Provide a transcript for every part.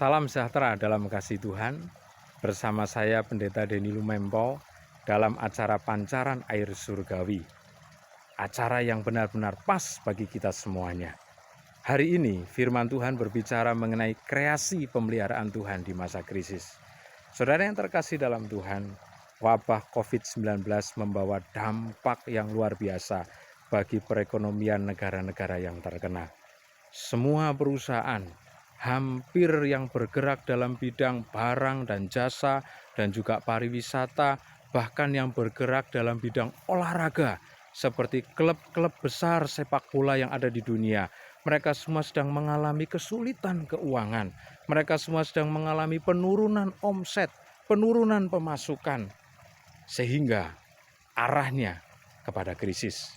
Salam sejahtera dalam kasih Tuhan. Bersama saya Pendeta Denny Lumempo dalam acara Pancaran Air Surgawi. Acara yang benar-benar pas bagi kita semuanya. Hari ini firman Tuhan berbicara mengenai kreasi pemeliharaan Tuhan di masa krisis. Saudara yang terkasih dalam Tuhan, wabah COVID-19 membawa dampak yang luar biasa bagi perekonomian negara-negara yang terkena. Semua perusahaan hampir yang bergerak dalam bidang barang dan jasa dan juga pariwisata, bahkan yang bergerak dalam bidang olahraga seperti klub-klub besar sepak bola yang ada di dunia. Mereka semua sedang mengalami kesulitan keuangan. Mereka semua sedang mengalami penurunan omset, penurunan pemasukan, sehingga arahnya kepada krisis.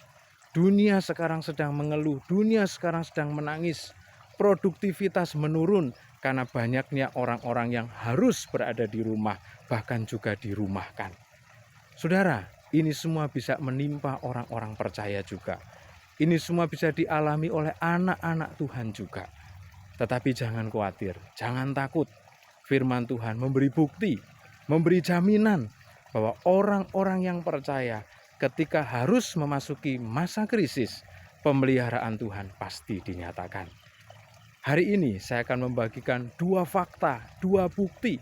Dunia sekarang sedang mengeluh, dunia sekarang sedang menangis. Produktivitas menurun karena banyaknya orang-orang yang harus berada di rumah, bahkan juga dirumahkan. Saudara, ini semua bisa menimpa orang-orang percaya juga. Ini semua bisa dialami oleh anak-anak Tuhan juga. Tetapi jangan khawatir, jangan takut. Firman Tuhan memberi bukti, memberi jaminan bahwa orang-orang yang percaya ketika harus memasuki masa krisis, pemeliharaan Tuhan pasti dinyatakan. Hari ini saya akan membagikan dua fakta, dua bukti,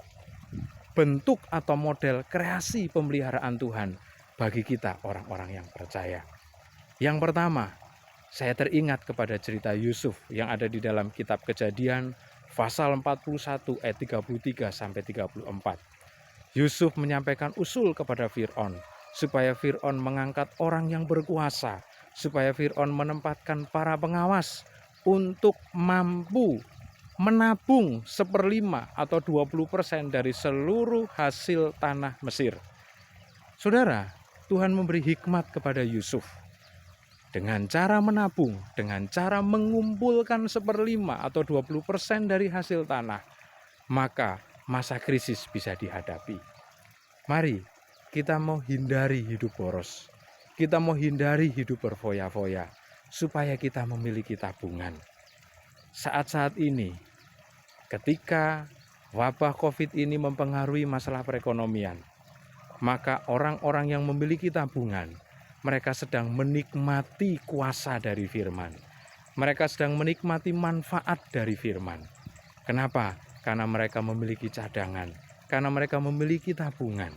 bentuk atau model kreasi pemeliharaan Tuhan bagi kita orang-orang yang percaya. Yang pertama, saya teringat kepada cerita Yusuf yang ada di dalam kitab Kejadian pasal 41 ayat 33 sampai 34. Yusuf menyampaikan usul kepada Fir'aun supaya Fir'aun mengangkat orang yang berkuasa, supaya Fir'aun menempatkan para pengawas untuk mampu menabung 1/5 atau 20% dari seluruh hasil tanah Mesir. Saudara, Tuhan memberi hikmat kepada Yusuf. Dengan cara menabung, dengan cara mengumpulkan 1/5 atau 20% dari hasil tanah, maka masa krisis bisa dihadapi. Mari kita mau hindari hidup boros. Kita mau hindari hidup berfoya-foya supaya kita memiliki tabungan. Saat-saat ini, ketika wabah COVID ini mempengaruhi masalah perekonomian, maka orang-orang yang memiliki tabungan, mereka sedang menikmati kuasa dari firman. Mereka sedang menikmati manfaat dari firman. Kenapa? Karena mereka memiliki cadangan, karena mereka memiliki tabungan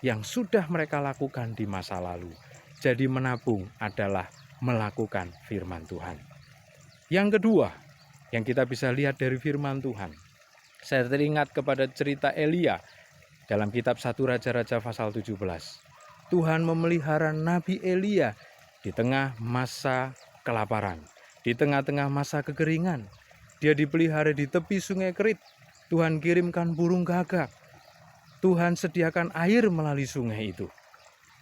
yang sudah mereka lakukan di masa lalu. Jadi menabung adalah melakukan firman Tuhan. Yang kedua, yang kita bisa lihat dari firman Tuhan, saya teringat kepada cerita Elia dalam kitab 1 Raja-Raja pasal 17. Tuhan memelihara Nabi Elia di tengah masa kelaparan, di tengah-tengah masa kekeringan. Dia dipelihara di tepi sungai Kerit. Tuhan kirimkan burung gagak. Tuhan sediakan air melalui sungai itu.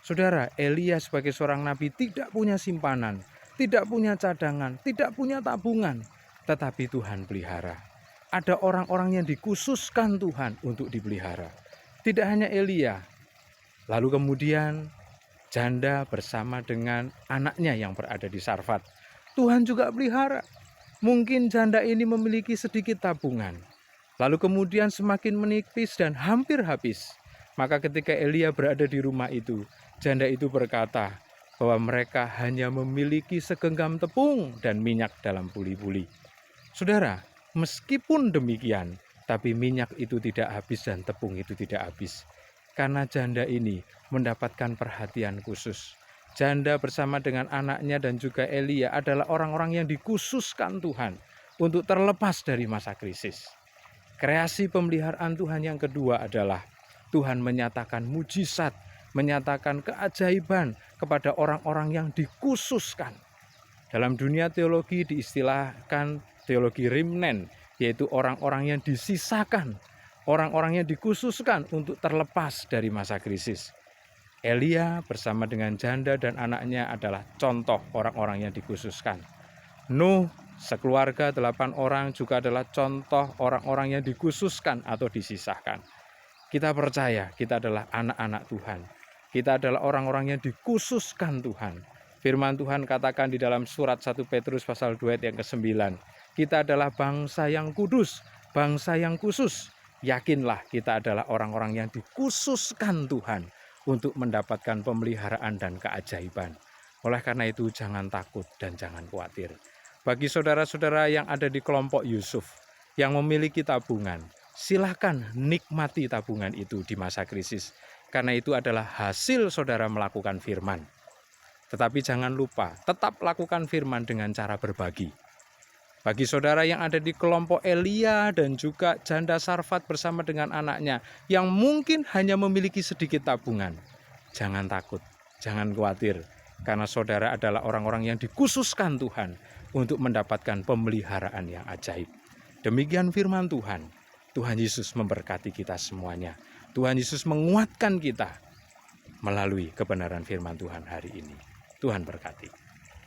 Saudara, Elia sebagai seorang nabi tidak punya simpanan, tidak punya cadangan, tidak punya tabungan. Tetapi Tuhan pelihara. Ada orang-orang yang dikhususkan Tuhan untuk dipelihara. Tidak hanya Elia. Lalu kemudian janda bersama dengan anaknya yang berada di Sarfat. Tuhan juga pelihara. Mungkin janda ini memiliki sedikit tabungan. Lalu kemudian semakin menipis dan hampir habis. Maka ketika Elia berada di rumah itu, janda itu berkata bahwa mereka hanya memiliki segenggam tepung dan minyak dalam buli-buli. Saudara, meskipun demikian, tapi minyak itu tidak habis dan tepung itu tidak habis. Karena janda ini mendapatkan perhatian khusus. Janda bersama dengan anaknya dan juga Elia adalah orang-orang yang dikhususkan Tuhan untuk terlepas dari masa krisis. Kreasi pemeliharaan Tuhan yang kedua adalah Tuhan menyatakan mujizat, menyatakan keajaiban kepada orang-orang yang dikhususkan. Dalam dunia teologi diistilahkan teologi remnant, yaitu orang-orang yang disisakan, orang-orang yang dikhususkan untuk terlepas dari masa krisis. Elia bersama dengan janda dan anaknya adalah contoh orang-orang yang dikhususkan. Nuh sekeluarga 8 orang juga adalah contoh orang-orang yang dikhususkan atau disisahkan. Kita percaya kita adalah anak-anak Tuhan. Kita adalah orang-orang yang dikhususkan Tuhan. Firman Tuhan katakan di dalam surat 1 Petrus pasal 2 ayat yang ke-9. Kita adalah bangsa yang kudus, bangsa yang khusus. Yakinlah kita adalah orang-orang yang dikhususkan Tuhan untuk mendapatkan pemeliharaan dan keajaiban. Oleh karena itu jangan takut dan jangan khawatir. Bagi saudara-saudara yang ada di kelompok Yusuf yang memiliki tabungan, silahkan nikmati tabungan itu di masa krisis. Karena itu adalah hasil saudara melakukan firman. Tetapi jangan lupa tetap lakukan firman dengan cara berbagi. Bagi saudara yang ada di kelompok Elia dan juga janda Sarfat bersama dengan anaknya yang mungkin hanya memiliki sedikit tabungan, jangan takut, jangan khawatir, karena saudara adalah orang-orang yang dikhususkan Tuhan untuk mendapatkan pemeliharaan yang ajaib. Demikian firman Tuhan. Tuhan Yesus memberkati kita semuanya. Tuhan Yesus menguatkan kita melalui kebenaran firman Tuhan hari ini. Tuhan berkati.